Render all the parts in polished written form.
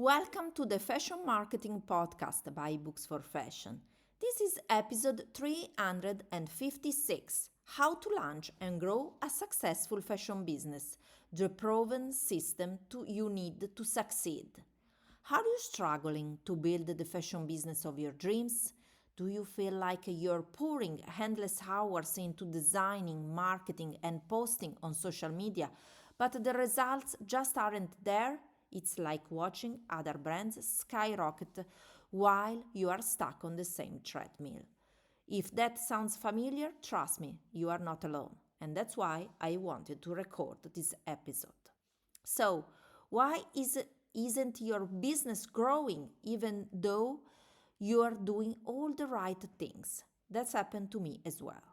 Welcome to the Fashion Marketing Podcast by Books for Fashion. This is episode 356, How to Launch and Grow a Successful Fashion Business, the proven system you need to succeed. Are you struggling to build the fashion business of your dreams? Do you feel like you're pouring endless hours into designing, marketing, and posting on social media, but the results just aren't there? It's like watching other brands skyrocket while you are stuck on the same treadmill. If that sounds familiar, trust me, you are not alone. And that's why I wanted to record this episode. So, why isn't your business growing even though you are doing all the right things? That's happened to me as well.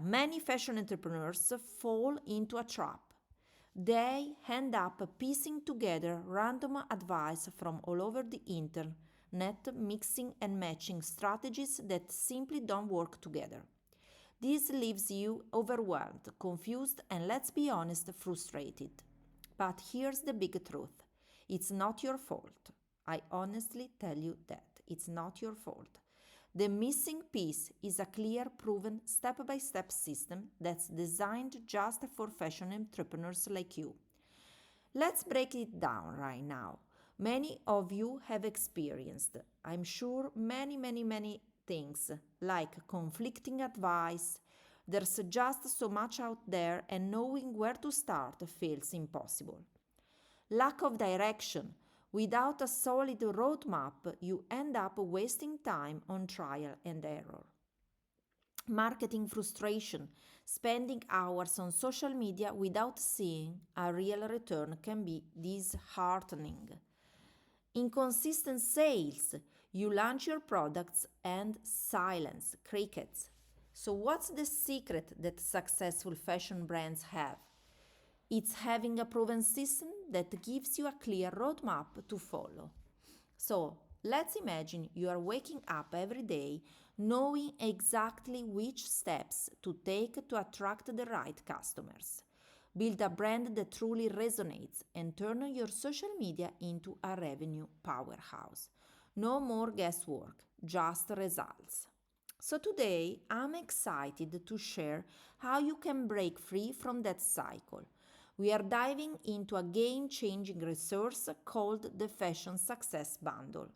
Many fashion entrepreneurs fall into a trap. They end up piecing together random advice from all over the internet, mixing and matching strategies that simply don't work together. This leaves you overwhelmed, confused, and let's be honest, frustrated. But here's the big truth, it's not your fault. I honestly tell you that it's not your fault. The missing piece is a clear, proven, step by step system that's designed just for fashion entrepreneurs like you. Let's break it down right now. Many of you have experienced, I'm sure, many things like conflicting advice. There's just so much out there, and knowing where to start feels impossible. Lack of direction. Without a solid roadmap, you end up wasting time on trial and error. Marketing frustration. Spending hours on social media without seeing a real return can be disheartening. Inconsistent sales. You launch your products and silence, crickets. So, what's the secret that successful fashion brands have? It's having a proven system that gives you a clear roadmap to follow. So, let's imagine you are waking up every day knowing exactly which steps to take to attract the right customers. Build a brand that truly resonates and turn your social media into a revenue powerhouse. No more guesswork, just results. So today I'm excited to share how you can break free from that cycle. We are diving into a game-changing resource called the Fashion Success Bundle.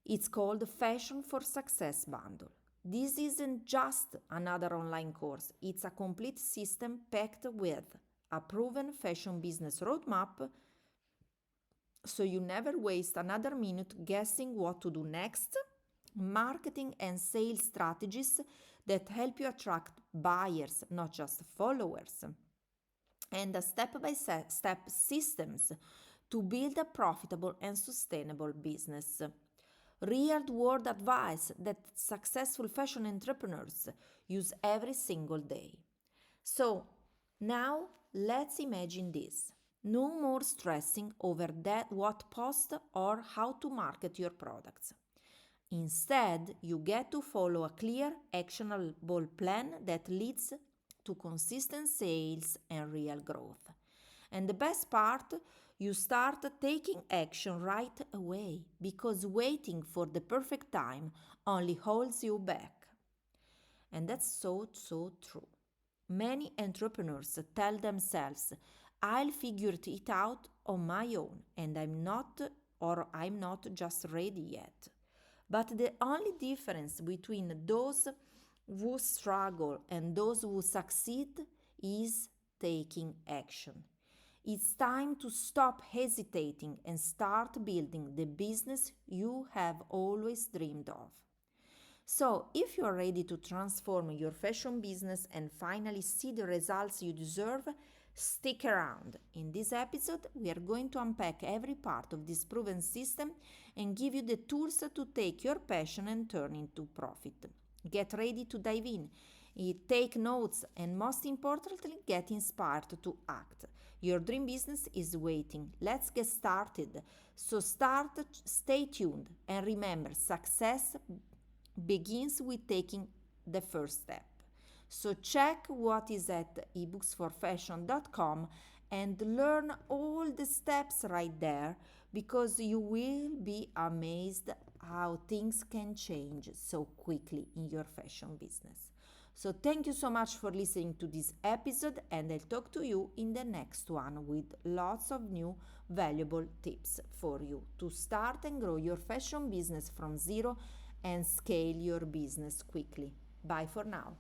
It's called Fashion for Success Bundle. This isn't just another online course, it's a complete system packed with a proven fashion business roadmap so you never waste another minute guessing what to do next, marketing and sales strategies that help you attract buyers, not just followers, and a step-by-step systems to build a profitable and sustainable business. Real world advice that successful fashion entrepreneurs use every single day. So, now let's imagine this. No more stressing over what post or how to market your products. Instead, you get to follow a clear, actionable plan that leads to consistent sales and real growth. And the best part, you start taking action right away because waiting for the perfect time only holds you back. And that's so true. Many entrepreneurs tell themselves, I'll figure it out on my own and I'm not just ready yet. But the only difference between those who struggle and those who succeed is taking action. It's time to stop hesitating and start building the business you have always dreamed of. So, if you are ready to transform your fashion business and finally see the results you deserve, stick around. In this episode, we are going to unpack every part of this proven system and give you the tools to take your passion and turn into profit. Get ready to dive in, take notes, and most importantly, get inspired to act. Your dream business is waiting. Let's get started. So stay tuned, and remember, success begins with taking the first step. So check what is at ebooksforfashion.com and learn all the steps right there, because you will be amazed how things can change so quickly in your fashion business. So, thank you so much for listening to this episode, and I'll talk to you in the next one with lots of new valuable tips for you to start and grow your fashion business from zero and scale your business quickly. Bye for now.